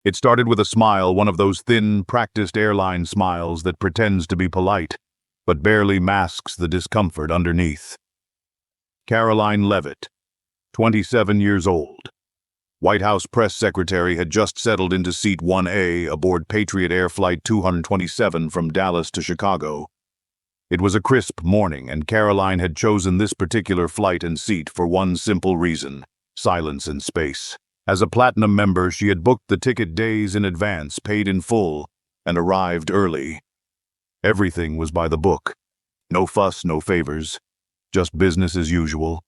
It started with a smile, one of those thin, practiced airline smiles that pretends to be polite, but barely masks the discomfort underneath. Karoline Leavitt, 27 years old. White House press secretary, had just settled into seat 1A aboard Patriot Air Flight 227 from Dallas to Chicago. It was a crisp morning, and Karoline had chosen this particular flight and seat for one simple reason: silence and space. As a platinum member, she had booked the ticket days in advance, paid in full, and arrived early. Everything was by the book. No fuss, no favors. Just business as usual.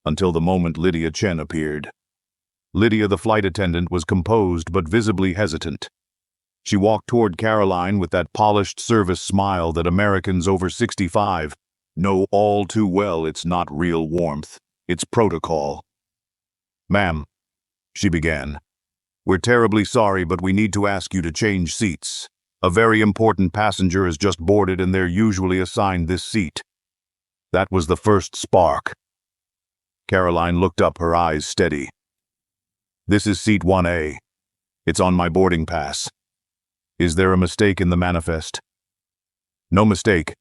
Until the moment Lydia Chen appeared. Lydia, the flight attendant, was composed but visibly hesitant. She walked toward Karoline with that polished service smile that Americans over 65 know all too well. It's not real warmth, it's protocol. "Ma'am," she began, "we're terribly sorry, but we need to ask you to change seats. A very important passenger has just boarded and they're usually assigned this seat." That was the first spark. Karoline looked up, her eyes steady. "This is seat 1A. It's on my boarding pass. Is there a mistake in the manifest?" "No mistake,"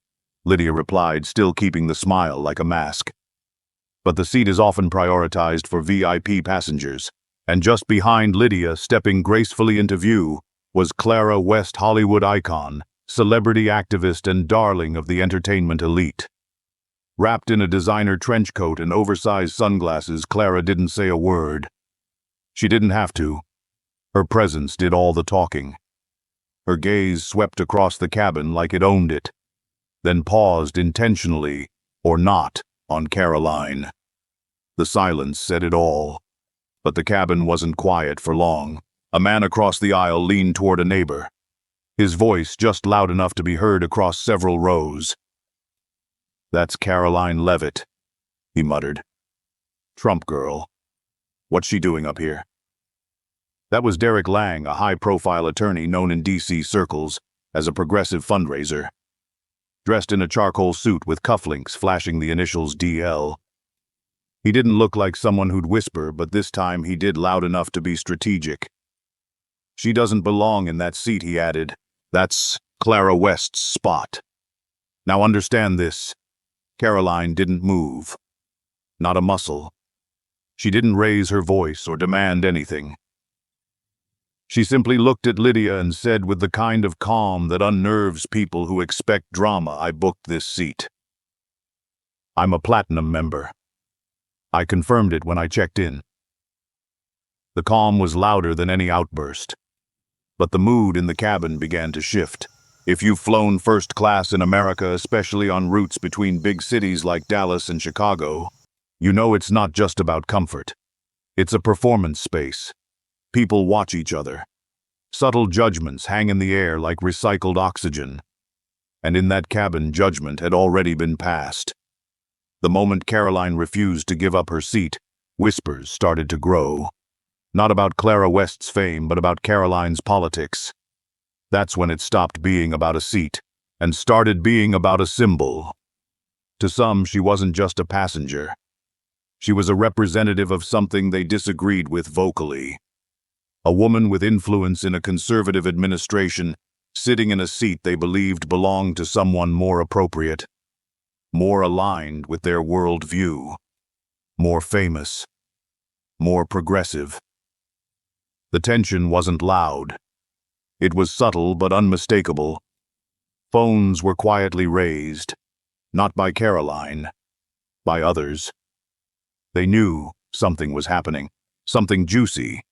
Lydia replied, still keeping the smile like a mask. "But the seat is often prioritized for VIP passengers." And just behind Lydia, stepping gracefully into view, was Clara West, Hollywood icon, celebrity activist and darling of the entertainment elite. Wrapped in a designer trench coat and oversized sunglasses, Clara didn't say a word. She didn't have to. Her presence did all the talking. Her gaze swept across the cabin like it owned it, then paused intentionally, or not, on Karoline. The silence said it all. But the cabin wasn't quiet for long. A man across the aisle leaned toward a neighbor, his voice just loud enough to be heard across several rows. "That's Karoline Leavitt," he muttered. "Trump girl. What's she doing up here?" That was Derek Lang, a high-profile attorney known in D.C. circles as a progressive fundraiser. Dressed in a charcoal suit with cufflinks flashing the initials DL. He didn't look like someone who'd whisper, but this time he did loud enough to be strategic. "She doesn't belong in that seat," he added. "That's Clara West's spot. Now understand this." Karoline didn't move. Not a muscle. She didn't raise her voice or demand anything. She simply looked at Lydia and said with the kind of calm that unnerves people who expect drama, "I booked this seat. I'm a platinum member. I confirmed it when I checked in." The calm was louder than any outburst. But the mood in the cabin began to shift. If you've flown first class in America, especially on routes between big cities like Dallas and Chicago, you know it's not just about comfort. It's a performance space. People watch each other. Subtle judgments hang in the air like recycled oxygen. And in that cabin, judgment had already been passed. The moment Karoline refused to give up her seat, whispers started to grow. Not about Clara West's fame, but about Karoline's politics. That's when it stopped being about a seat and started being about a symbol. To some, she wasn't just a passenger. She was a representative of something they disagreed with vocally. A woman with influence in a conservative administration, sitting in a seat they believed belonged to someone more appropriate, more aligned with their worldview, more famous, more progressive. The tension wasn't loud. It was subtle but unmistakable. Phones were quietly raised, not by Karoline, by others. They knew something was happening, something juicy,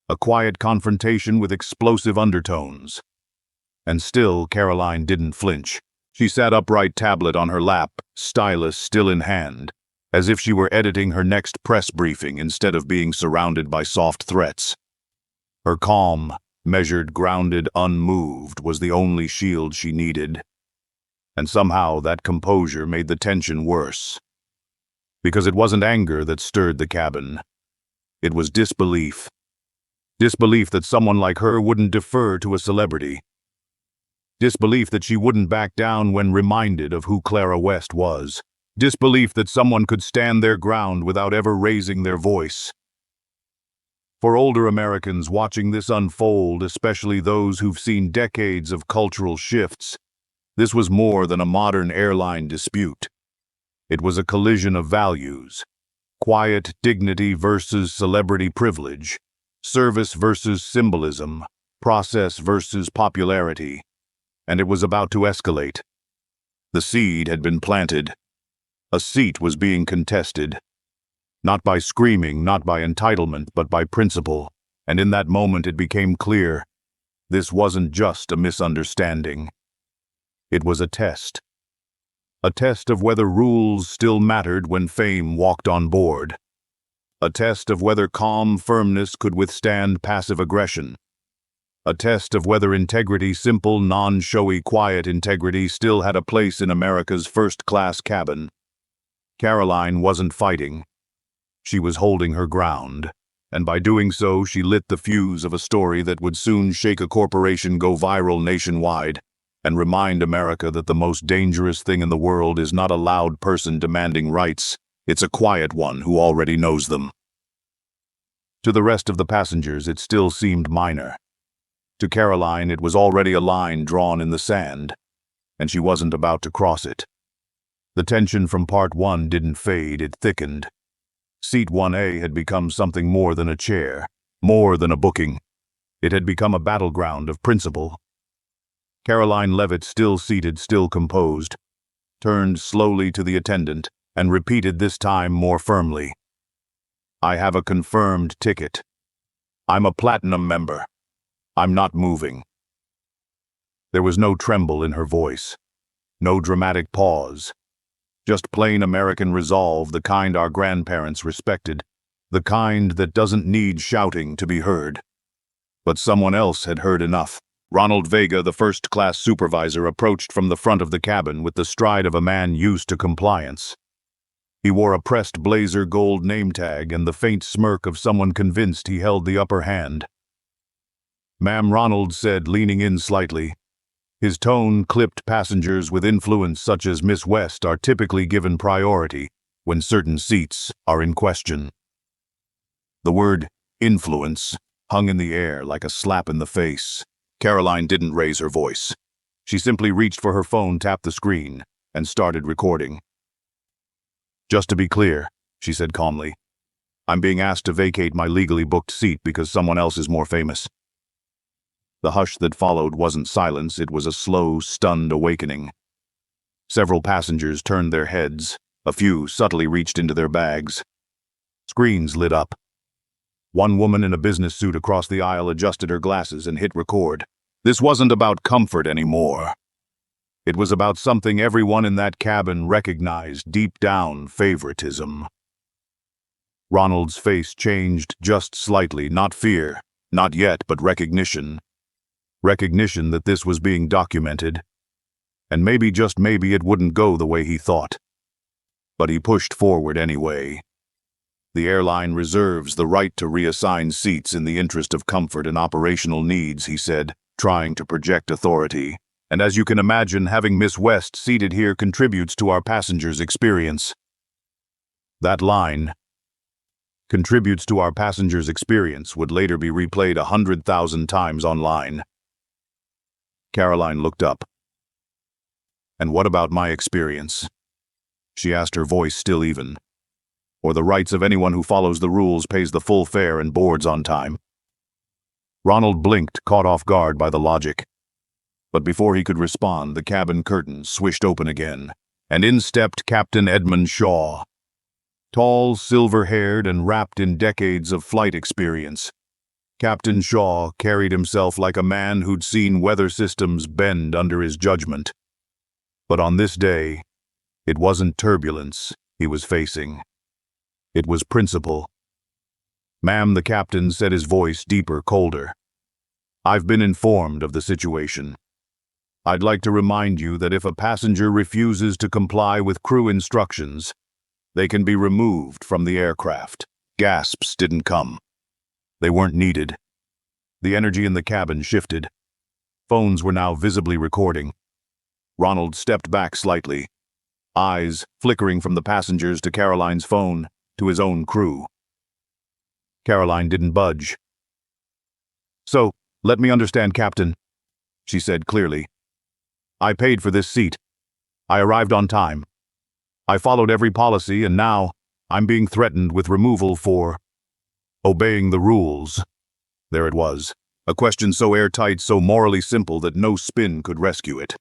a quiet confrontation with explosive undertones. And still, Karoline didn't flinch. She sat upright, tablet on her lap, stylus still in hand, as if she were editing her next press briefing instead of being surrounded by soft threats. Her calm, measured, grounded, unmoved was the only shield she needed. And somehow that composure made the tension worse. Because it wasn't anger that stirred the cabin. It was disbelief. Disbelief that someone like her wouldn't defer to a celebrity. Disbelief that she wouldn't back down when reminded of who Clara West was. Disbelief that someone could stand their ground without ever raising their voice. For older Americans watching this unfold, especially those who've seen decades of cultural shifts, this was more than a modern airline dispute. It was a collision of values: quiet dignity versus celebrity privilege, service versus symbolism, process versus popularity, and it was about to escalate. The seed had been planted. A seat was being contested, not by screaming, not by entitlement, but by principle, and in that moment it became clear this wasn't just a misunderstanding. It was a test of whether rules still mattered when fame walked on board, a test of whether calm firmness could withstand passive aggression, a test of whether integrity, simple, non-showy, quiet integrity, still had a place in America's first-class cabin. Karoline wasn't fighting. She was holding her ground, and by doing so, she lit the fuse of a story that would soon shake a corporation, go viral nationwide, and remind America that the most dangerous thing in the world is not a loud person demanding rights, it's a quiet one who already knows them. To the rest of the passengers, it still seemed minor. To Karoline, it was already a line drawn in the sand, and she wasn't about to cross it. The tension from part 1 didn't fade, it thickened. Seat 1A had become something more than a chair, more than a booking. It had become a battleground of principle. Karoline Leavitt, still seated, still composed, turned slowly to the attendant and repeated, this time more firmly, "I have a confirmed ticket. I'm a platinum member. I'm not moving." There was no tremble in her voice, no dramatic pause. Just plain American resolve, the kind our grandparents respected, the kind that doesn't need shouting to be heard. But someone else had heard enough. Ronald Vega, the first-class supervisor, approached from the front of the cabin with the stride of a man used to compliance. He wore a pressed blazer gold name tag and the faint smirk of someone convinced he held the upper hand. "Ma'am," Ronald said, leaning in slightly. His tone clipped. Passengers with influence such as Miss West are typically given priority when certain seats are in question. The word influence hung in the air like a slap in the face. Karoline didn't raise her voice. She simply reached for her phone, tapped the screen, and started recording. "Just to be clear," she said calmly, "I'm being asked to vacate my legally booked seat because someone else is more famous." The hush that followed wasn't silence, it was a slow, stunned awakening. Several passengers turned their heads, a few subtly reached into their bags. Screens lit up. One woman in a business suit across the aisle adjusted her glasses and hit record. This wasn't about comfort anymore. It was about something everyone in that cabin recognized deep down: favoritism. Ronald's face changed just slightly, not fear, not yet, but recognition. Recognition that this was being documented, and maybe, just maybe, it wouldn't go the way he thought. But he pushed forward anyway. "The airline reserves the right to reassign seats in the interest of comfort and operational needs," he said, trying to project authority. "And as you can imagine, having Miss West seated here contributes to our passengers' experience." That line, "contributes to our passengers' experience," would later be replayed 100,000 times online. Karoline looked up. "And what about my experience?" she asked, her voice still even. "Or the rights of anyone who follows the rules, pays the full fare, and boards on time?" Ronald blinked, caught off guard by the logic. But before he could respond, the cabin curtains swished open again, and in stepped Captain Edmund Shaw. Tall, silver-haired, and wrapped in decades of flight experience, Captain Shaw carried himself like a man who'd seen weather systems bend under his judgment. But on this day, it wasn't turbulence he was facing. It was principle. "Ma'am," the captain said, his voice deeper, colder, "I've been informed of the situation. I'd like to remind you that if a passenger refuses to comply with crew instructions, they can be removed from the aircraft." Gasps didn't come. They weren't needed. The energy in the cabin shifted. Phones were now visibly recording. Ronald stepped back slightly, eyes flickering from the passengers to Karoline's phone, to his own crew. Karoline didn't budge. "So, let me understand, Captain," she said clearly. "I paid for this seat. I arrived on time. I followed every policy, and now I'm being threatened with removal for obeying the rules." There it was, a question so airtight, so morally simple that no spin could rescue it.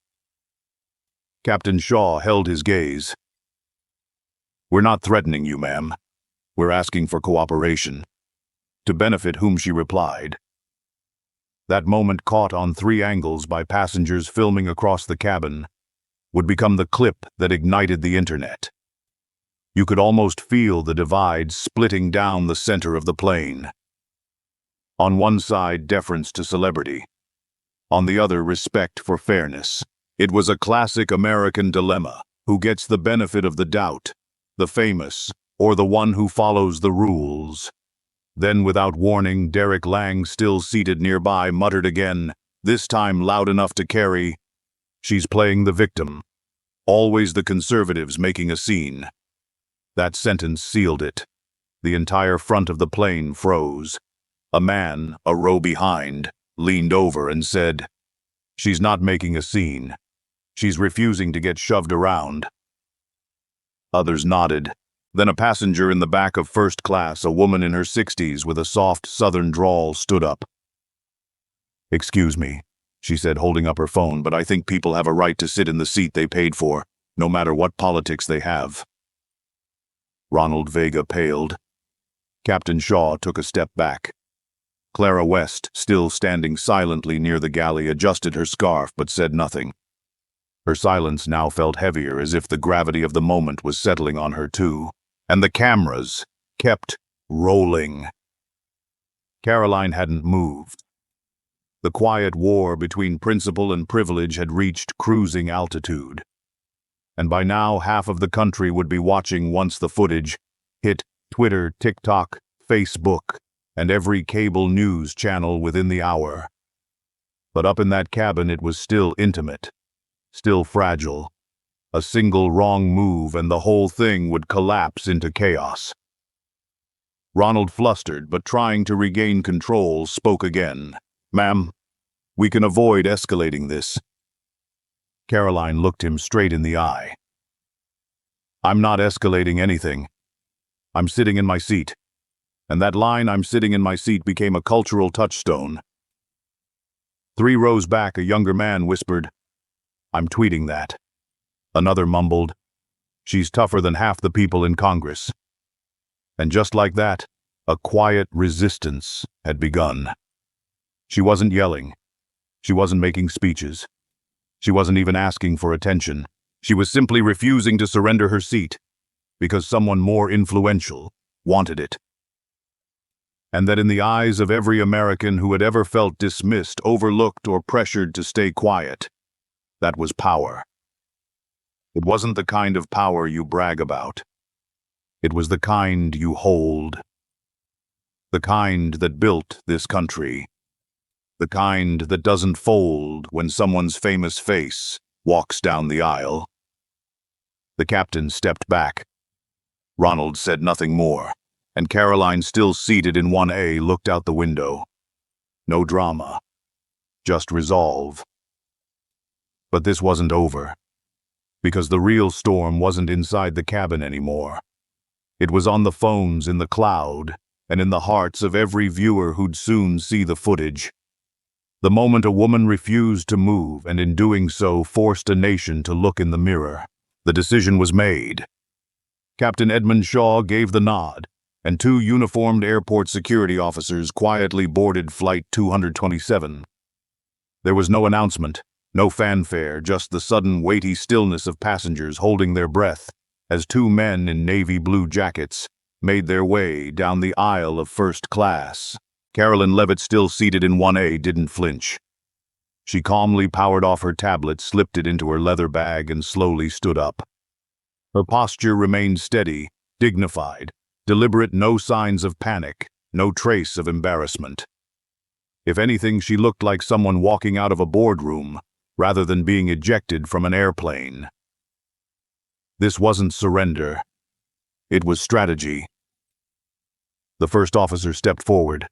Captain Shaw held his gaze. "We're not threatening you, ma'am. We're asking for cooperation." To benefit whom, she replied. That moment, caught on 3 angles by passengers filming across the cabin, would become the clip that ignited the internet. You could almost feel the divide splitting down the center of the plane. On one side, deference to celebrity. On the other, respect for fairness. It was a classic American dilemma. Who gets the benefit of the doubt? The famous, or the one who follows the rules? Then, without warning, Derek Lang, still seated nearby, muttered again, this time loud enough to carry, "She's playing the victim. Always the conservatives making a scene." That sentence sealed it. The entire front of the plane froze. A man, a row behind, leaned over and said, "She's not making a scene. She's refusing to get shoved around." Others nodded. Then a passenger in the back of first class, a woman in her 60s with a soft southern drawl, stood up. "Excuse me," she said, holding up her phone, "but I think people have a right to sit in the seat they paid for, no matter what politics they have." Ronald Vega paled. Captain Shaw took a step back. Clara West, still standing silently near the galley, adjusted her scarf but said nothing. Her silence now felt heavier, as if the gravity of the moment was settling on her too. And the cameras kept rolling. Karoline hadn't moved. The quiet war between principle and privilege had reached cruising altitude. And by now, half of the country would be watching once the footage hit Twitter, TikTok, Facebook, and every cable news channel within the hour. But up in that cabin, it was still intimate, still fragile. A single wrong move and the whole thing would collapse into chaos. Ronald, flustered but trying to regain control, spoke again. "Ma'am, we can avoid escalating this." Karoline looked him straight in the eye. "I'm not escalating anything. I'm sitting in my seat." And that line, "I'm sitting in my seat," became a cultural touchstone. 3 rows back, a younger man whispered, "I'm tweeting that." Another mumbled, "She's tougher than half the people in Congress." And just like that, a quiet resistance had begun. She wasn't yelling. She wasn't making speeches. She wasn't even asking for attention. She was simply refusing to surrender her seat, because someone more influential wanted it. And that in the eyes of every American who had ever felt dismissed, overlooked, or pressured to stay quiet, that was power. It wasn't the kind of power you brag about. It was the kind you hold. The kind that built this country. The kind that doesn't fold when someone's famous face walks down the aisle. The captain stepped back. Ronald said nothing more, and Karoline, still seated in 1A, looked out the window. No drama, just resolve. But this wasn't over, because the real storm wasn't inside the cabin anymore. It was on the phones, in the cloud, and in the hearts of every viewer who'd soon see the footage. The moment a woman refused to move, and in doing so forced a nation to look in the mirror. The decision was made. Captain Edmund Shaw gave the nod, and 2 uniformed airport security officers quietly boarded Flight 227. There was no announcement, no fanfare, just the sudden weighty stillness of passengers holding their breath as 2 men in navy blue jackets made their way down the aisle of first class. Karoline Leavitt, still seated in 1A, didn't flinch. She calmly powered off her tablet, slipped it into her leather bag, and slowly stood up. Her posture remained steady, dignified, deliberate, no signs of panic, no trace of embarrassment. If anything, she looked like someone walking out of a boardroom, rather than being ejected from an airplane. This wasn't surrender. It was strategy. The first officer stepped forward.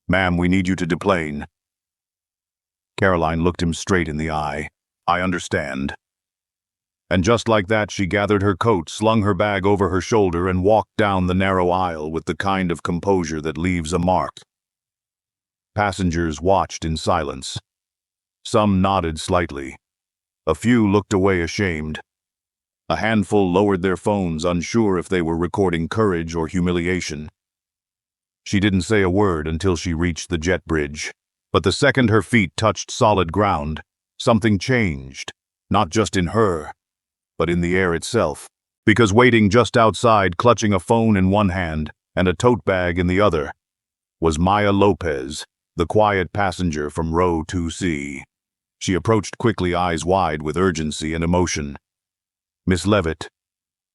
"Ma'am, we need you to deplane." Karoline looked him straight in the eye. "I understand." And just like that, she gathered her coat, slung her bag over her shoulder, and walked down the narrow aisle with the kind of composure that leaves a mark. Passengers watched in silence. Some nodded slightly. A few looked away ashamed. A handful lowered their phones, unsure if they were recording courage or humiliation. She didn't say a word until she reached the jet bridge. But the second her feet touched solid ground, something changed, not just in her, but in the air itself. Because waiting just outside, clutching a phone in one hand and a tote bag in the other, was Maya Lopez, the quiet passenger from row 2C. She approached quickly, eyes wide with urgency and emotion. "Miss Leavitt,"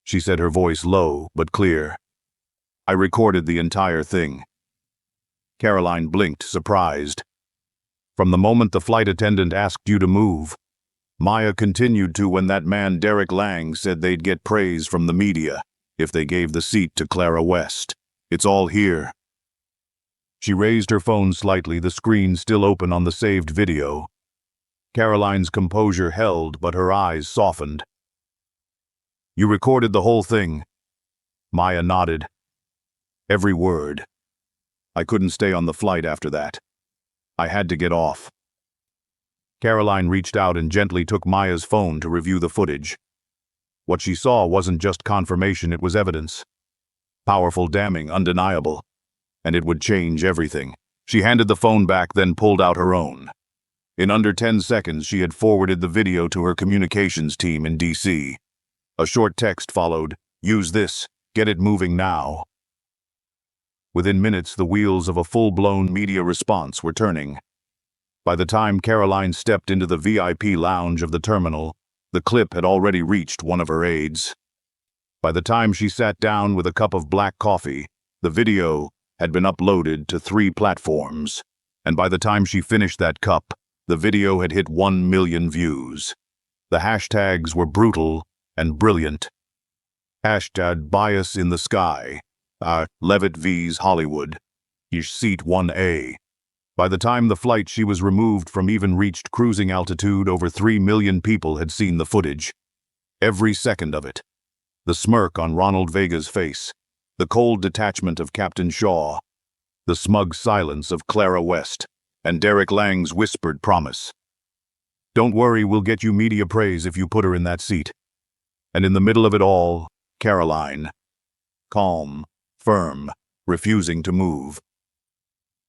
she said, her voice low but clear. "I recorded the entire thing." Karoline blinked, surprised. "From the moment the flight attendant asked you to move," Maya continued to, "when that man Derek Lang said they'd get praise from the media if they gave the seat to Clara West. It's all here." She raised her phone slightly, the screen still open on the saved video. Karoline's composure held, but her eyes softened. "You recorded the whole thing?" Maya nodded. "Every word. I couldn't stay on the flight after that. I had to get off." Karoline reached out and gently took Maya's phone to review the footage. What she saw wasn't just confirmation, it was evidence. Powerful, damning, undeniable. And it would change everything. She handed the phone back, then pulled out her own. In under 10 seconds, she had forwarded the video to her communications team in DC. A short text followed, "Use this. Get it moving now." Within minutes, the wheels of a full-blown media response were turning. By the time Karoline stepped into the VIP lounge of the terminal, the clip had already reached one of her aides. By the time she sat down with a cup of black coffee, the video had been uploaded to 3 platforms. And by the time she finished that cup, the video had hit 1 million views. The hashtags were brutal and brilliant. Hashtag bias in the sky. Leavitt vs. Hollywood. Ish seat 1A. By the time the flight she was removed from even reached cruising altitude, over 3 million people had seen the footage. Every second of it. The smirk on Ronald Vega's face. The cold detachment of Captain Shaw. The smug silence of Clara West. And Derek Lang's whispered promise. "Don't worry, we'll get you media praise if you put her in that seat." And in the middle of it all, Karoline. Calm, firm, refusing to move.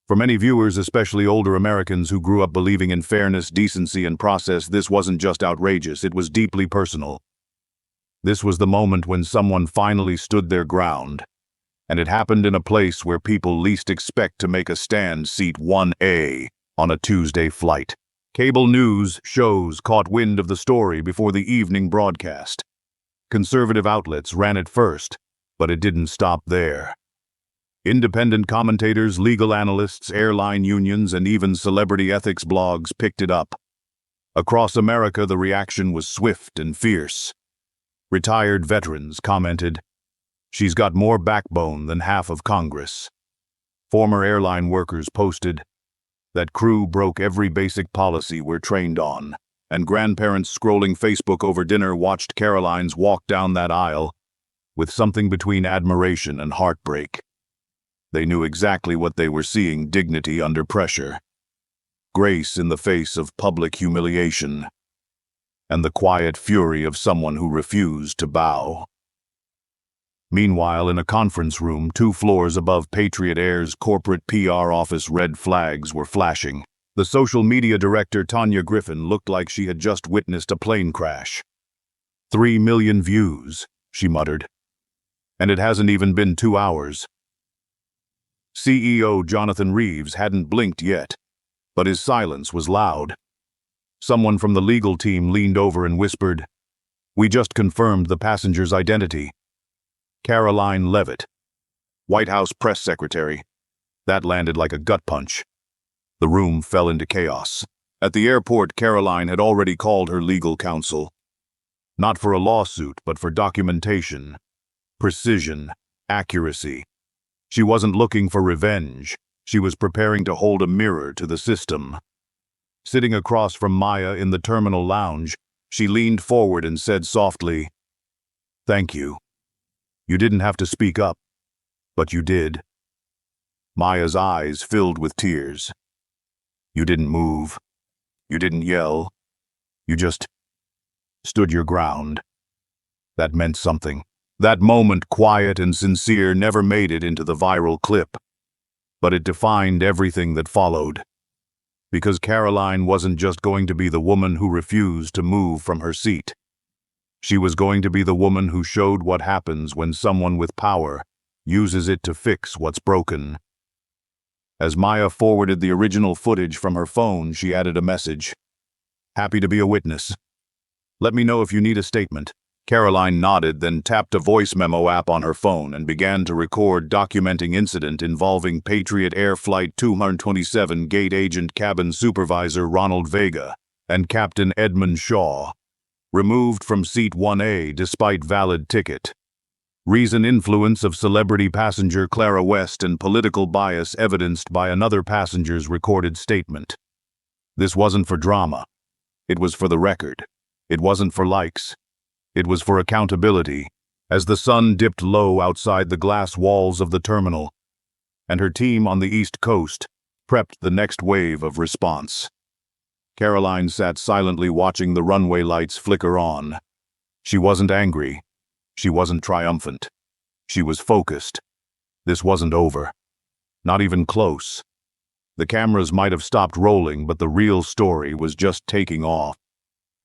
For many viewers, especially older Americans who grew up believing in fairness, decency, and process, this wasn't just outrageous, it was deeply personal. This was the moment when someone finally stood their ground. And it happened in a place where people least expect to make a stand, seat 1A, on a Tuesday flight. Cable news shows caught wind of the story before the evening broadcast. Conservative outlets ran it first, but it didn't stop there. Independent commentators, legal analysts, airline unions, and even celebrity ethics blogs picked it up. Across America, the reaction was swift and fierce. Retired veterans commented, "She's got more backbone than half of Congress." Former airline workers posted, "That crew broke every basic policy we're trained on." And grandparents scrolling Facebook over dinner watched Karoline's walk down that aisle with something between admiration and heartbreak. They knew exactly what they were seeing: dignity under pressure, grace in the face of public humiliation, and the quiet fury of someone who refused to bow. Meanwhile, in a conference room 2 floors above Patriot Air's corporate PR office, red flags were flashing. The social media director, Tanya Griffin, looked like she had just witnessed a plane crash. 3 million views, she muttered. And it hasn't even been 2 hours. CEO Jonathan Reeves hadn't blinked yet, but his silence was loud. Someone from the legal team leaned over and whispered, "We just confirmed the passenger's identity. Karoline Leavitt, White House press secretary." That landed like a gut punch. The room fell into chaos. At the airport, Karoline had already called her legal counsel. Not for a lawsuit, but for documentation, precision, accuracy. She wasn't looking for revenge. She was preparing to hold a mirror to the system. Sitting across from Maya in the terminal lounge, she leaned forward and said softly, "Thank you. You didn't have to speak up, but you did." Maya's eyes filled with tears. "You didn't move. You didn't yell. You just stood your ground." That meant something. That moment, quiet and sincere, never made it into the viral clip. But it defined everything that followed. Because Karoline wasn't just going to be the woman who refused to move from her seat. She was going to be the woman who showed what happens when someone with power uses it to fix what's broken. As Maya forwarded the original footage from her phone, she added a message. "Happy to be a witness. Let me know if you need a statement." Karoline nodded, then tapped a voice memo app on her phone and began to record, documenting incident involving Patriot Air Flight 227 gate agent cabin supervisor Ronald Vega and Captain Edmund Shaw, removed from seat 1A despite valid ticket. Reason: influence of celebrity passenger Clara West and political bias evidenced by another passenger's recorded statement. This wasn't for drama. It was for the record. It wasn't for likes. It was for accountability. As the sun dipped low outside the glass walls of the terminal, and her team on the East Coast prepped the next wave of response, Karoline sat silently watching the runway lights flicker on. She wasn't angry. She wasn't triumphant. She was focused. This wasn't over. Not even close. The cameras might have stopped rolling, but the real story was just taking off.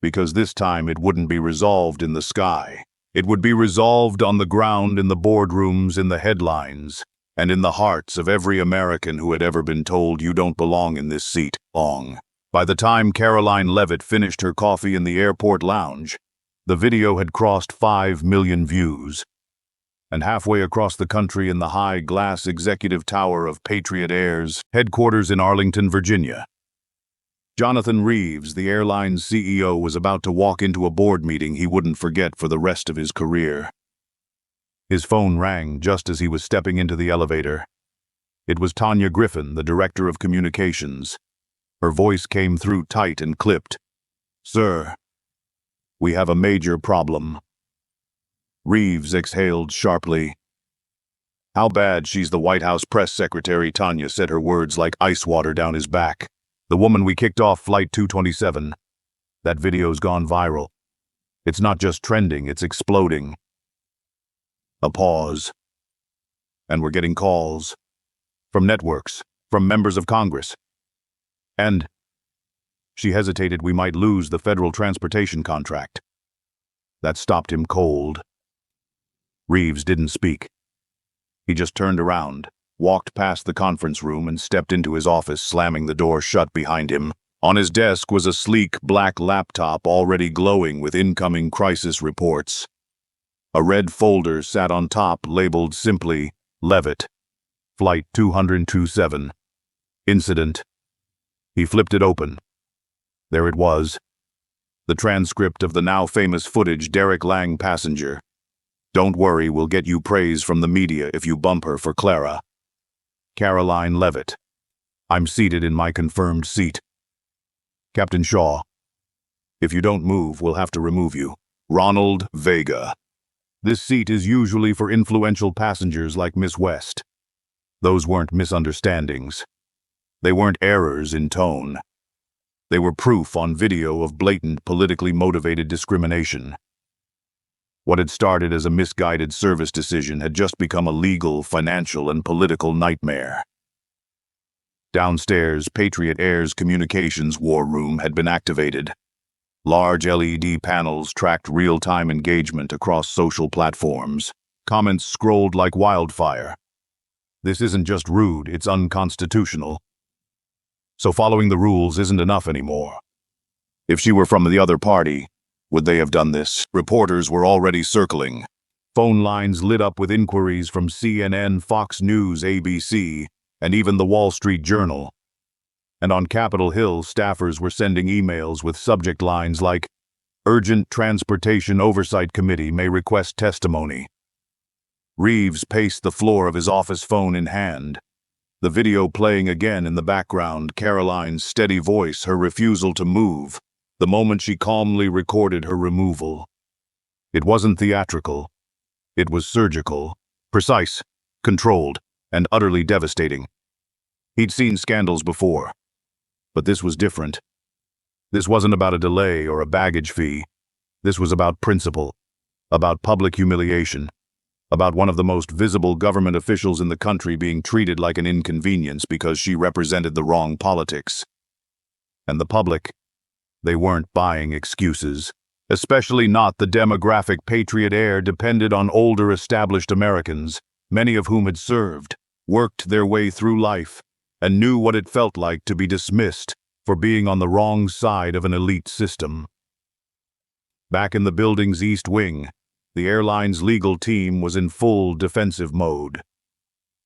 Because this time it wouldn't be resolved in the sky. It would be resolved on the ground, in the boardrooms, in the headlines, and in the hearts of every American who had ever been told, "You don't belong in this seat." By the time Karoline Leavitt finished her coffee in the airport lounge, the video had crossed 5 million views. And halfway across the country, in the high glass executive tower of Patriot Air's headquarters in Arlington, Virginia, Jonathan Reeves, the airline's CEO, was about to walk into a board meeting he wouldn't forget for the rest of his career. His phone rang just as he was stepping into the elevator. It was Tanya Griffin, the director of communications. Her voice came through tight and clipped. "Sir, we have a major problem." Reeves exhaled sharply. "How bad?" "She's the White House press secretary." Tanya said, her words like ice water down his back. "The woman we kicked off Flight 227. That video's gone viral. It's not just trending, it's exploding." A pause. "And we're getting calls. From networks, from members of Congress. And," she hesitated, "we might lose the federal transportation contract." That stopped him cold. Reeves didn't speak. He just turned around, walked past the conference room, and stepped into his office, slamming the door shut behind him. On his desk was a sleek black laptop already glowing with incoming crisis reports. A red folder sat on top, labeled simply, "Leavitt, Flight 227. Incident." He flipped it open. There it was. The transcript of the now famous footage. "Derek Lang, passenger. Don't worry, we'll get you praise from the media if you bump her for Clara. Karoline Leavitt. I'm seated in my confirmed seat. Captain Shaw. If you don't move, we'll have to remove you. Ronald Vega. This seat is usually for influential passengers like Miss West." Those weren't misunderstandings. They weren't errors in tone. They were proof on video of blatant, politically motivated discrimination. What had started as a misguided service decision had just become a legal, financial, and political nightmare. Downstairs, Patriot Air's communications war room had been activated. Large LED panels tracked real-time engagement across social platforms. Comments scrolled like wildfire. "This isn't just rude, it's unconstitutional. So following the rules isn't enough anymore. If she were from the other party, would they have done this?" Reporters were already circling. Phone lines lit up with inquiries from CNN, Fox News, ABC, and even the Wall Street Journal. And on Capitol Hill, staffers were sending emails with subject lines like, "Urgent Transportation Oversight Committee may request testimony." Reeves paced the floor of his office, phone in hand. The video playing again in the background, Karoline's steady voice, her refusal to move, the moment she calmly recorded her removal. It wasn't theatrical. It was surgical, precise, controlled, and utterly devastating. He'd seen scandals before, but this was different. This wasn't about a delay or a baggage fee. This was about principle, about public humiliation, about one of the most visible government officials in the country being treated like an inconvenience because she represented the wrong politics. And the public, they weren't buying excuses, especially not the demographic patriot heir depended on older established Americans, many of whom had served, worked their way through life, and knew what it felt like to be dismissed for being on the wrong side of an elite system. Back in the building's East Wing, the airline's legal team was in full defensive mode.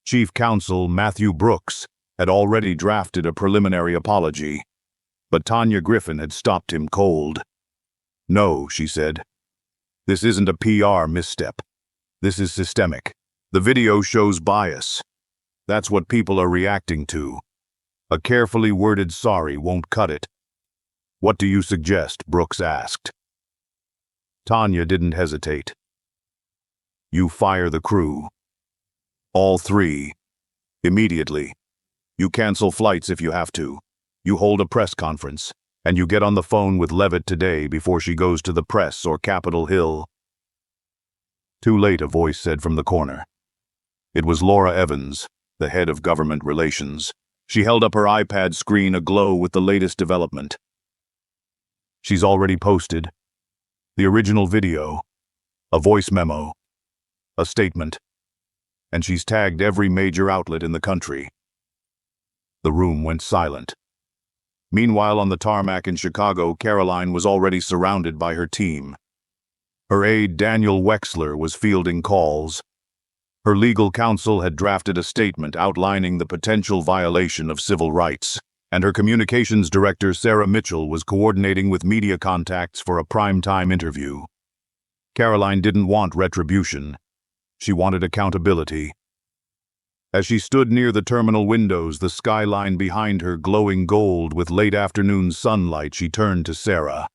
Chief Counsel Matthew Brooks had already drafted a preliminary apology, but Tanya Griffin had stopped him cold. "No," she said. "This isn't a PR misstep. This is systemic. The video shows bias. That's what people are reacting to. A carefully worded sorry won't cut it." "What do you suggest?" Brooks asked. Tanya didn't hesitate. "You fire the crew. All 3. Immediately. You cancel flights if you have to. You hold a press conference, and you get on the phone with Leavitt today before she goes to the press or Capitol Hill." "Too late," a voice said from the corner. It was Laura Evans, the head of government relations. She held up her iPad screen aglow with the latest development. "She's already posted the original video, a voice memo, a statement, and she's tagged every major outlet in the country." The room went silent. Meanwhile, on the tarmac in Chicago, Karoline was already surrounded by her team. Her aide, Daniel Wexler, was fielding calls. Her legal counsel had drafted a statement outlining the potential violation of civil rights, and her communications director, Sarah Mitchell, was coordinating with media contacts for a prime-time interview. Karoline didn't want retribution. She wanted accountability. As she stood near the terminal windows, the skyline behind her glowing gold with late-afternoon sunlight, she turned to Sarah.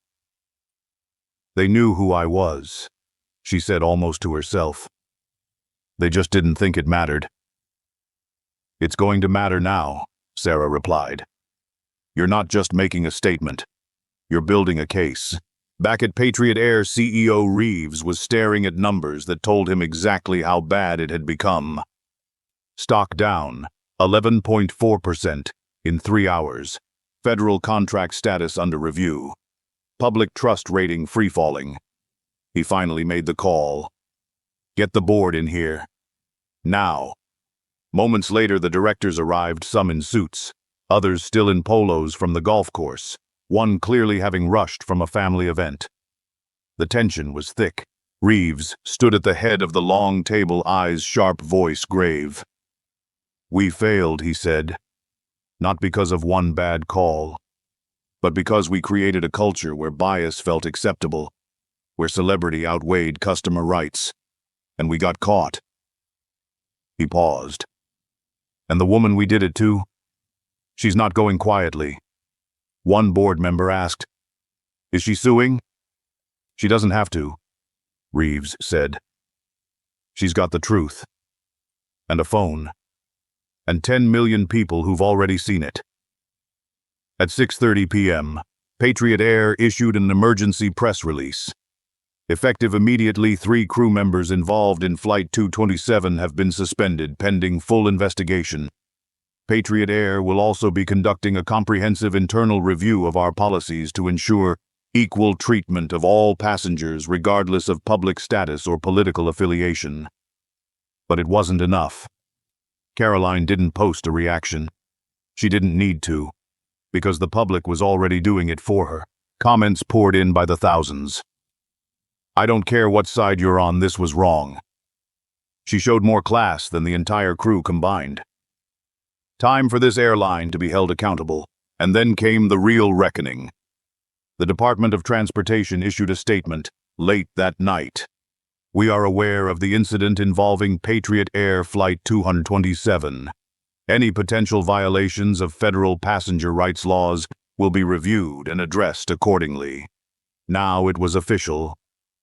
"They knew who I was," she said almost to herself. "They just didn't think it mattered." "It's going to matter now," Sarah replied. "You're not just making a statement. You're building a case." Back at Patriot Air, CEO Reeves was staring at numbers that told him exactly how bad it had become. Stock down 11.4% in 3 hours. Federal contract status under review. Public trust rating free-falling. He finally made the call. "Get the board in here. Now." Moments later, the directors arrived, some in suits, others still in polos from the golf course, one clearly having rushed from a family event. The tension was thick. Reeves stood at the head of the long table, eyes sharp, voice grave. "We failed," he said, "not because of one bad call, but because we created a culture where bias felt acceptable, where celebrity outweighed customer rights, and we got caught." He paused. "And the woman we did it to? She's not going quietly." One board member asked, "Is she suing?" "She doesn't have to," Reeves said. "She's got the truth. And a phone. And 10 million people who've already seen it." At 6:30 p.m., Patriot Air issued an emergency press release. Effective immediately, 3 crew members involved in Flight 227 have been suspended pending full investigation. Patriot Air will also be conducting a comprehensive internal review of our policies to ensure equal treatment of all passengers regardless of public status or political affiliation. But it wasn't enough. Karoline didn't post a reaction. She didn't need to, because the public was already doing it for her. Comments poured in by the thousands. "I don't care what side you're on, this was wrong." She showed more class than the entire crew combined. Time for this airline to be held accountable, and then came the real reckoning. The Department of Transportation issued a statement late that night. "We are aware of the incident involving Patriot Air Flight 227. Any potential violations of federal passenger rights laws will be reviewed and addressed accordingly. Now it was official.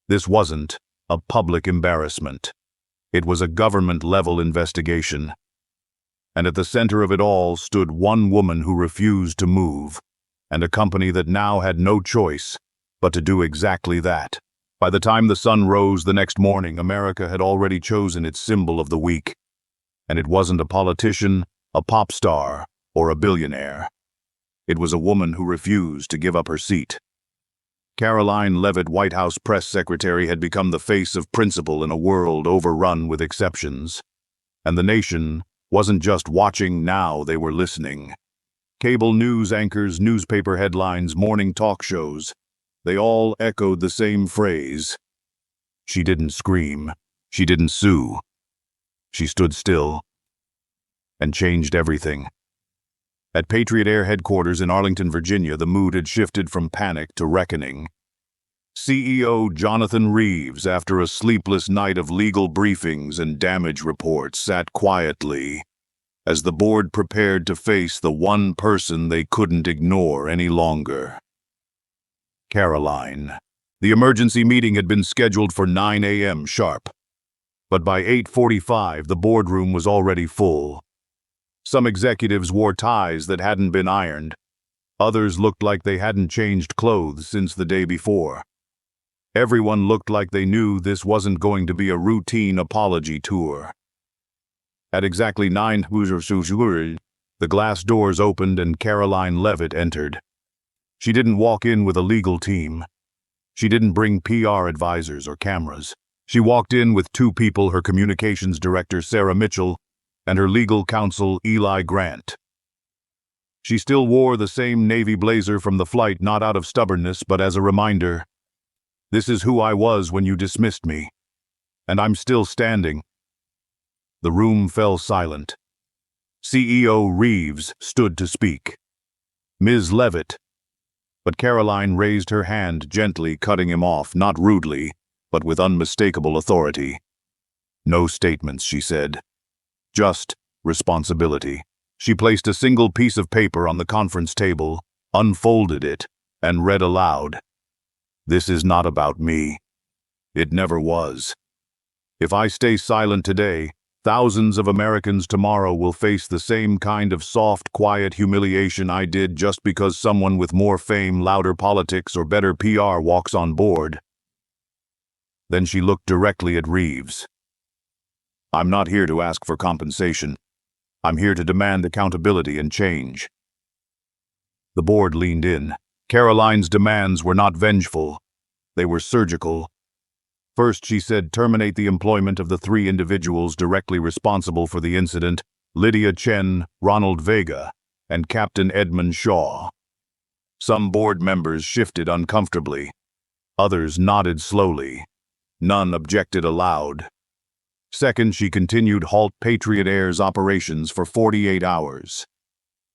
This wasn't a public embarrassment. It was a government-level investigation. And at the center of it all stood one woman who refused to move, and a company that now had no choice but to do exactly that. By the time the sun rose the next morning, America had already chosen its symbol of the week. And it wasn't a politician, a pop star, or a billionaire. It was a woman who refused to give up her seat. Karoline Leavitt, White House press secretary, had become the face of principle in a world overrun with exceptions. And the nation wasn't just watching, now they were listening. Cable news anchors, newspaper headlines, morning talk shows, they all echoed the same phrase. She didn't scream. She didn't sue. She stood still and changed everything. At Patriot Air headquarters in Arlington, Virginia, the mood had shifted from panic to reckoning. CEO Jonathan Reeves, after a sleepless night of legal briefings and damage reports, sat quietly as the board prepared to face the one person they couldn't ignore any longer. Karoline. The emergency meeting had been scheduled for 9 a.m. sharp, but by 8:45 the boardroom was already full. Some executives wore ties that hadn't been ironed. Others looked like they hadn't changed clothes since the day before. Everyone looked like they knew this wasn't going to be a routine apology tour. At exactly 9, the glass doors opened and Karoline Leavitt entered. She didn't walk in with a legal team. She didn't bring PR advisors or cameras. She walked in with two people, her communications director, Sarah Mitchell, and her legal counsel, Eli Grant. She still wore the same navy blazer from the flight, not out of stubbornness, but as a reminder. This is who I was when you dismissed me, and I'm still standing. The room fell silent. CEO Reeves stood to speak. Ms. Leavitt. But Karoline raised her hand gently, cutting him off, not rudely, but with unmistakable authority. No statements, she said. Just responsibility. She placed a single piece of paper on the conference table, unfolded it, and read aloud. This is not about me. It never was. If I stay silent today, thousands of Americans tomorrow will face the same kind of soft, quiet humiliation I did just because someone with more fame, louder politics, or better PR walks on board. Then she looked directly at Reeves. I'm not here to ask for compensation. I'm here to demand accountability and change. The board leaned in. Karoline's demands were not vengeful. They were surgical. First, she said, terminate the employment of the three individuals directly responsible for the incident, Lydia Chen, Ronald Vega, and Captain Edmund Shaw. Some board members shifted uncomfortably. Others nodded slowly. None objected aloud. Second, she continued, halt Patriot Air's operations for 48 hours.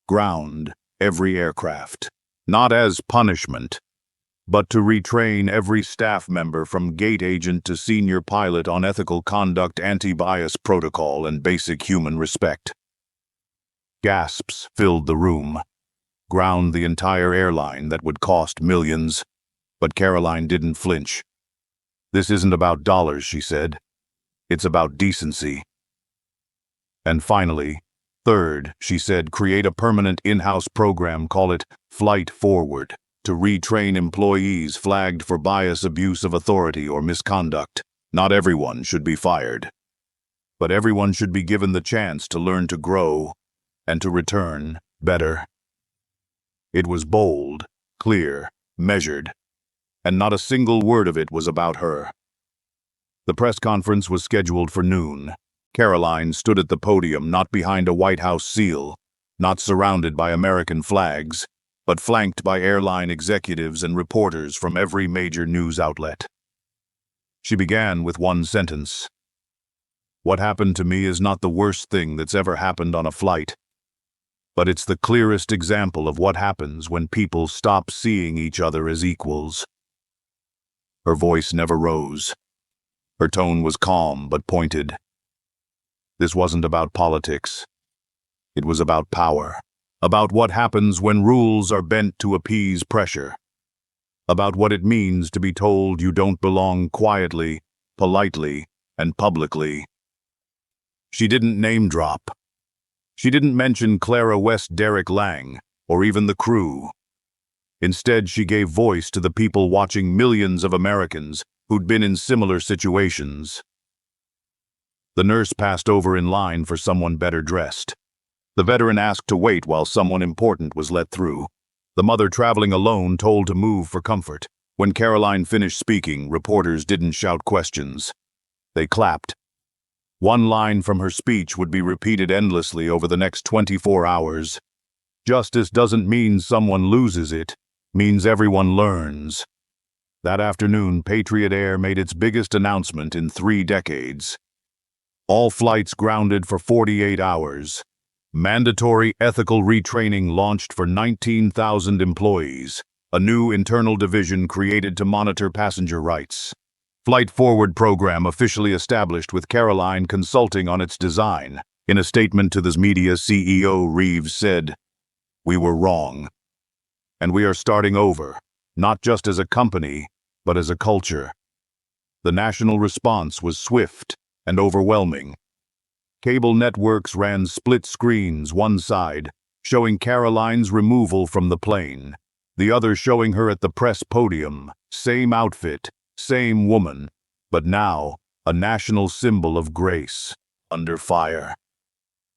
Ground every aircraft. Not as punishment, but to retrain every staff member from gate agent to senior pilot on ethical conduct, anti-bias protocol, and basic human respect. Gasps filled the room. Ground the entire airline that would cost millions. But Karoline didn't flinch. This isn't about dollars, she said. It's about decency. And finally, third, she said, create a permanent in-house program, call it Flight Forward, to retrain employees flagged for bias, abuse of authority, or misconduct. Not everyone should be fired, but everyone should be given the chance to learn, to grow, and to return better. It was bold, clear, measured, and not a single word of it was about her. The press conference was scheduled for noon. Karoline stood at the podium, not behind a White House seal, not surrounded by American flags, but flanked by airline executives and reporters from every major news outlet. She began with one sentence. What happened to me is not the worst thing that's ever happened on a flight, but it's the clearest example of what happens when people stop seeing each other as equals. Her voice never rose. Her tone was calm but pointed. This wasn't about politics. It was about power, about what happens when rules are bent to appease pressure, about what it means to be told you don't belong quietly, politely, and publicly. She didn't name drop. She didn't mention Clara West Derek Lang, or even the crew. Instead, she gave voice to the people watching millions of Americans who'd been in similar situations. The nurse passed over in line for someone better dressed. The veteran asked to wait while someone important was let through. The mother traveling alone told to move for comfort. When Karoline finished speaking, reporters didn't shout questions. They clapped. One line from her speech would be repeated endlessly over the next 24 hours. Justice doesn't mean someone loses it, means everyone learns. That afternoon, Patriot Air made its biggest announcement in 3 decades. All flights grounded for 48 hours. Mandatory ethical retraining launched for 19,000 employees. A new internal division created to monitor passenger rights. Flight Forward program officially established with Karoline consulting on its design. In a statement to the media, CEO Reeves said, "We were wrong. And we are starting over, not just as a company, but as a culture." The national response was swift and overwhelming. Cable networks ran split screens, one side showing Karoline's removal from the plane, the other showing her at the press podium, same outfit, same woman, but now a national symbol of grace, under fire.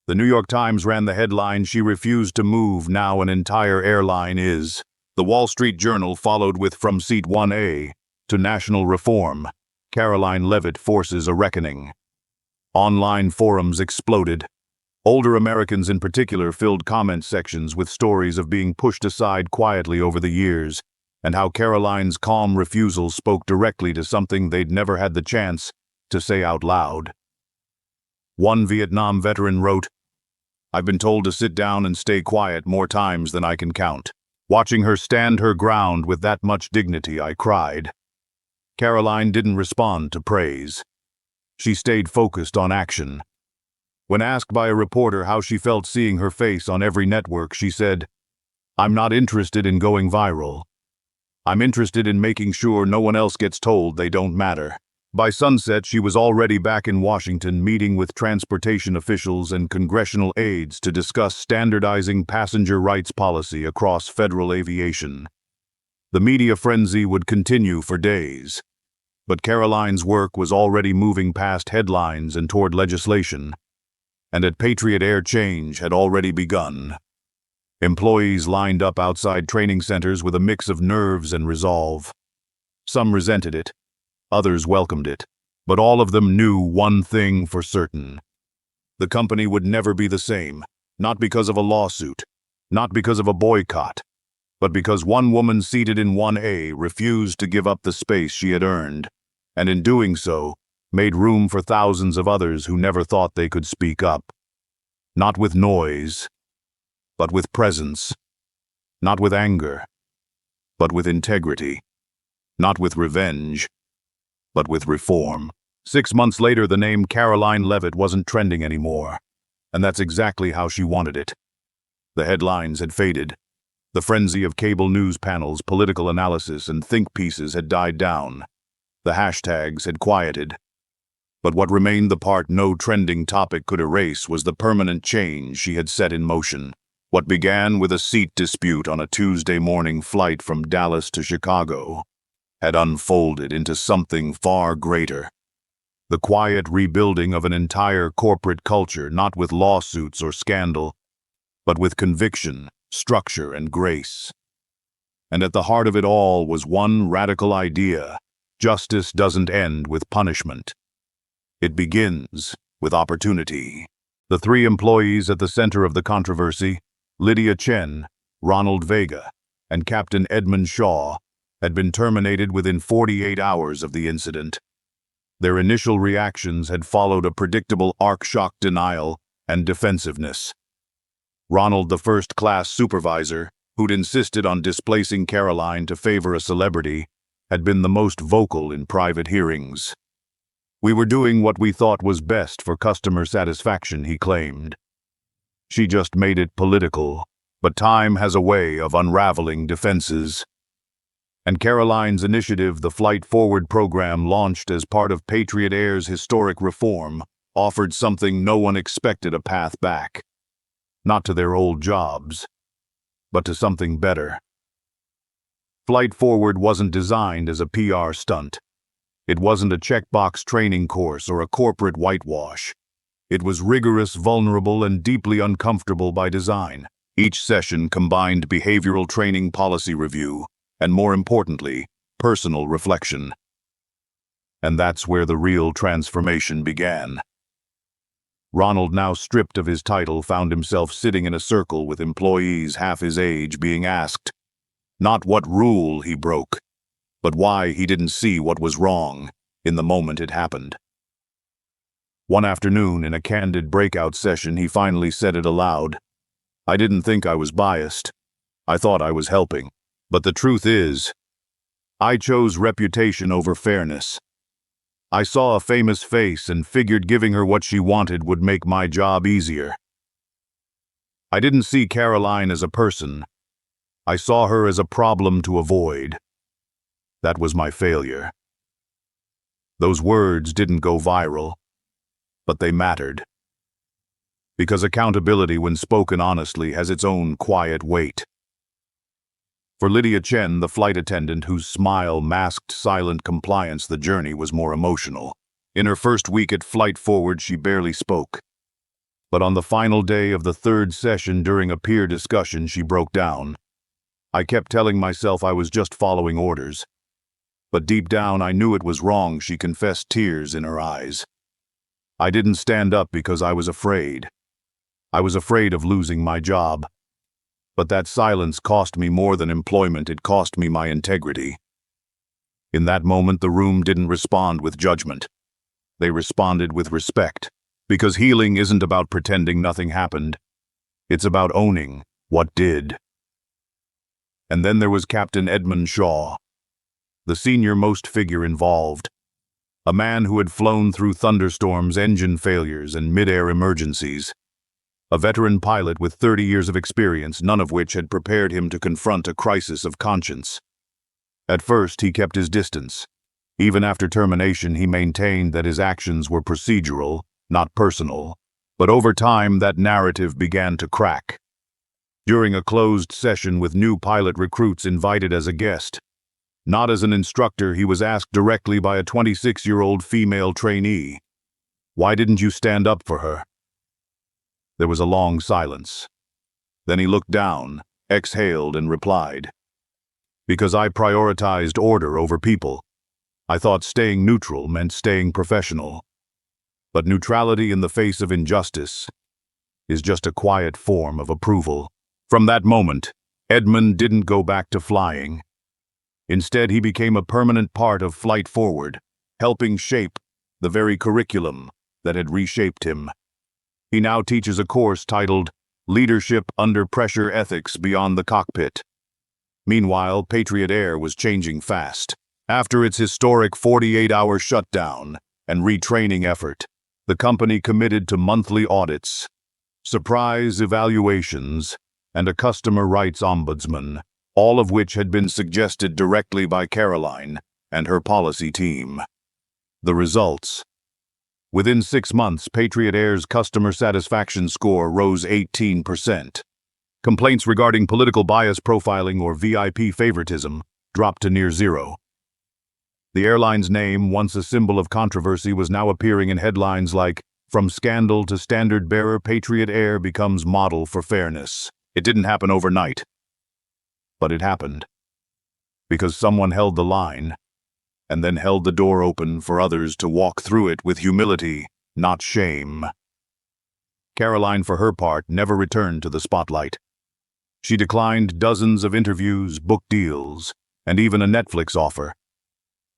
The New York Times ran the headline, "She refused to move, now an entire airline is." The Wall Street Journal followed with, "From seat 1A to national reform, Karoline Leavitt forces a reckoning." Online forums exploded. Older Americans in particular filled comment sections with stories of being pushed aside quietly over the years, and how Karoline's calm refusal spoke directly to something they'd never had the chance to say out loud. One Vietnam veteran wrote, "I've been told to sit down and stay quiet more times than I can count. Watching her stand her ground with that much dignity, I cried." Karoline didn't respond to praise. She stayed focused on action. When asked by a reporter how she felt seeing her face on every network, she said, "I'm not interested in going viral. I'm interested in making sure no one else gets told they don't matter." By sunset, she was already back in Washington, meeting with transportation officials and congressional aides to discuss standardizing passenger rights policy across federal aviation. The media frenzy would continue for days. But Karoline's work was already moving past headlines and toward legislation. And at Patriot Air, change had already begun. Employees lined up outside training centers with a mix of nerves and resolve. Some resented it, others welcomed it, but all of them knew one thing for certain. The company would never be the same, not because of a lawsuit, not because of a boycott, but because one woman seated in 1A refused to give up the space she had earned, and in doing so, made room for thousands of others who never thought they could speak up. Not with noise, but with presence. Not with anger, but with integrity. Not with revenge, but with reform. 6 months later, the name Karoline Leavitt wasn't trending anymore, and that's exactly how she wanted it. The headlines had faded. The frenzy of cable news panels, political analysis, and think pieces had died down. The hashtags had quieted. But what remained, the part no trending topic could erase, was the permanent change she had set in motion. What began with a seat dispute on a Tuesday morning flight from Dallas to Chicago had unfolded into something far greater. The quiet rebuilding of an entire corporate culture, not with lawsuits or scandal, but with conviction, structure, and grace. And at the heart of it all was one radical idea: justice doesn't end with punishment. It begins with opportunity. The 3 employees at the center of the controversy, Lydia Chen, Ronald Vega, and Captain Edmund Shaw, had been terminated within 48 hours of the incident. Their initial reactions had followed a predictable shock denial and defensiveness. Ronald, the first-class supervisor, who'd insisted on displacing Karoline to favor a celebrity, had been the most vocal in private hearings. "We were doing what we thought was best for customer satisfaction," he claimed. She just made it political. But time has a way of unraveling defenses. And Karoline's initiative, the Flight Forward program launched as part of Patriot Air's historic reform, offered something no one expected: a path back. Not to their old jobs, but to something better. Flight Forward wasn't designed as a PR stunt. It wasn't a checkbox training course or a corporate whitewash. It was rigorous, vulnerable, and deeply uncomfortable by design. Each session combined behavioral training, policy review, and more importantly, personal reflection. And that's where the real transformation began. Ronald, now stripped of his title, found himself sitting in a circle with employees half his age, being asked not what rule he broke, but why he didn't see what was wrong in the moment it happened. One afternoon, in a candid breakout session, he finally said it aloud. "I didn't think I was biased. I thought I was helping. But the truth is, I chose reputation over fairness. I saw a famous face and figured giving her what she wanted would make my job easier. I didn't see Karoline as a person. I saw her as a problem to avoid. That was my failure." Those words didn't go viral, but they mattered. Because accountability, when spoken honestly, has its own quiet weight. For Lydia Chen, the flight attendant whose smile masked silent compliance, the journey was more emotional. In her first week at Flight Forward, she barely spoke. But on the final day of the third session, during a peer discussion, she broke down. "I kept telling myself I was just following orders. But deep down, I knew it was wrong," she confessed, tears in her eyes. "I didn't stand up because I was afraid. I was afraid of losing my job. But that silence cost me more than employment. It cost me my integrity." In that moment, the room didn't respond with judgment. They responded with respect. Because healing isn't about pretending nothing happened. It's about owning what did. And then there was Captain Edmund Shaw, the senior-most figure involved. A man who had flown through thunderstorms, engine failures, and mid-air emergencies. A veteran pilot with 30 years of experience, none of which had prepared him to confront a crisis of conscience. At first, he kept his distance. Even after termination, he maintained that his actions were procedural, not personal. But over time, that narrative began to crack. During a closed session with new pilot recruits invited as a guest, not as an instructor, he was asked directly by a 26-year-old female trainee, "Why didn't you stand up for her?" There was a long silence. Then he looked down, exhaled, and replied, "Because I prioritized order over people. I thought staying neutral meant staying professional. But neutrality in the face of injustice is just a quiet form of approval." From that moment, Edmund didn't go back to flying. Instead, he became a permanent part of Flight Forward, helping shape the very curriculum that had reshaped him. He now teaches a course titled Leadership Under Pressure: Ethics Beyond the Cockpit. Meanwhile, Patriot Air was changing fast. After its historic 48-hour shutdown and retraining effort, the company committed to monthly audits, surprise evaluations, and a customer rights ombudsman, all of which had been suggested directly by Karoline and her policy team. The results: within 6 months, Patriot Air's customer satisfaction score rose 18%. Complaints regarding political bias, profiling, or VIP favoritism dropped to near zero. The airline's name, once a symbol of controversy, was now appearing in headlines like, "From scandal to standard bearer, Patriot Air becomes model for fairness." It didn't happen overnight. But it happened. Because someone held the line, and then held the door open for others to walk through it with humility, not shame. Karoline, for her part, never returned to the spotlight. She declined dozens of interviews, book deals, and even a Netflix offer.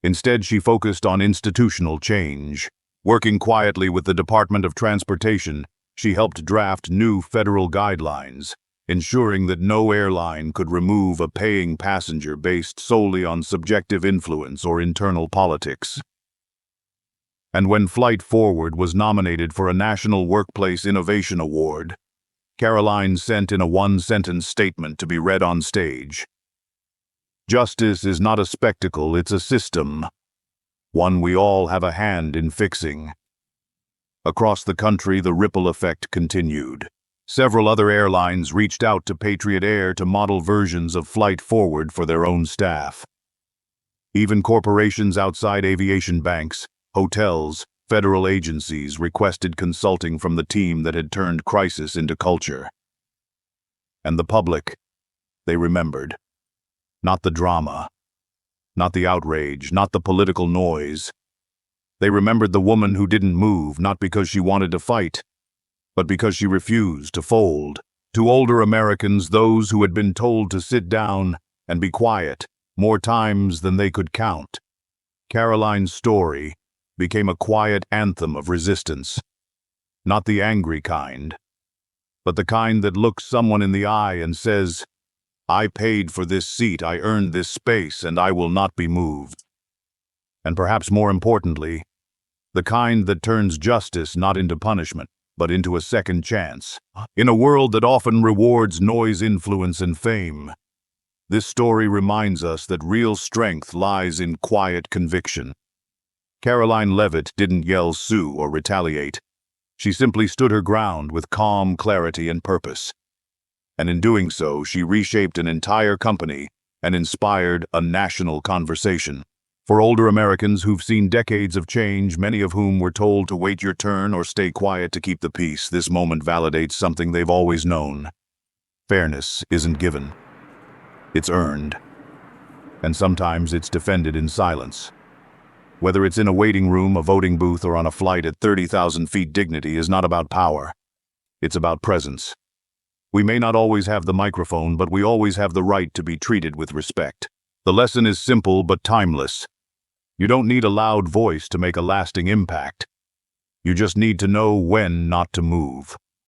Instead, she focused on institutional change. Working quietly with the Department of Transportation, she helped draft new federal guidelines, ensuring that no airline could remove a paying passenger based solely on subjective influence or internal politics. And when Flight Forward was nominated for a National Workplace Innovation Award, Karoline sent in a one-sentence statement to be read on stage. Justice is not a spectacle, it's a system, one we all have a hand in fixing. Across the country, the ripple effect continued. Several other airlines reached out to Patriot Air to model versions of Flight Forward for their own staff. Even corporations outside aviation banks, hotels, federal agencies requested consulting from the team that had turned crisis into culture. And the public, they remembered. Not the drama, not the outrage, not the political noise. They remembered the woman who didn't move, not because she wanted to fight, but because she refused to fold. To older Americans, those who had been told to sit down and be quiet more times than they could count, Karoline's story became a quiet anthem of resistance. Not the angry kind, but the kind that looks someone in the eye and says, "I paid for this seat, I earned this space, and I will not be moved." And perhaps more importantly, the kind that turns justice not into punishment, but into a second chance. In a world that often rewards noise, influence, and fame, this story reminds us that real strength lies in quiet conviction. Karoline Leavitt didn't yell sue or retaliate. She simply stood her ground with calm clarity and purpose. And in doing so, she reshaped an entire company and inspired a national conversation. For older Americans who've seen decades of change, many of whom were told to wait your turn or stay quiet to keep the peace, this moment validates something they've always known. Fairness isn't given. It's earned. And sometimes it's defended in silence. Whether it's in a waiting room, a voting booth, or on a flight at 30,000 feet, dignity is not about power. It's about presence. We may not always have the microphone, but we always have the right to be treated with respect. The lesson is simple but timeless. You don't need a loud voice to make a lasting impact. You just need to know when not to move.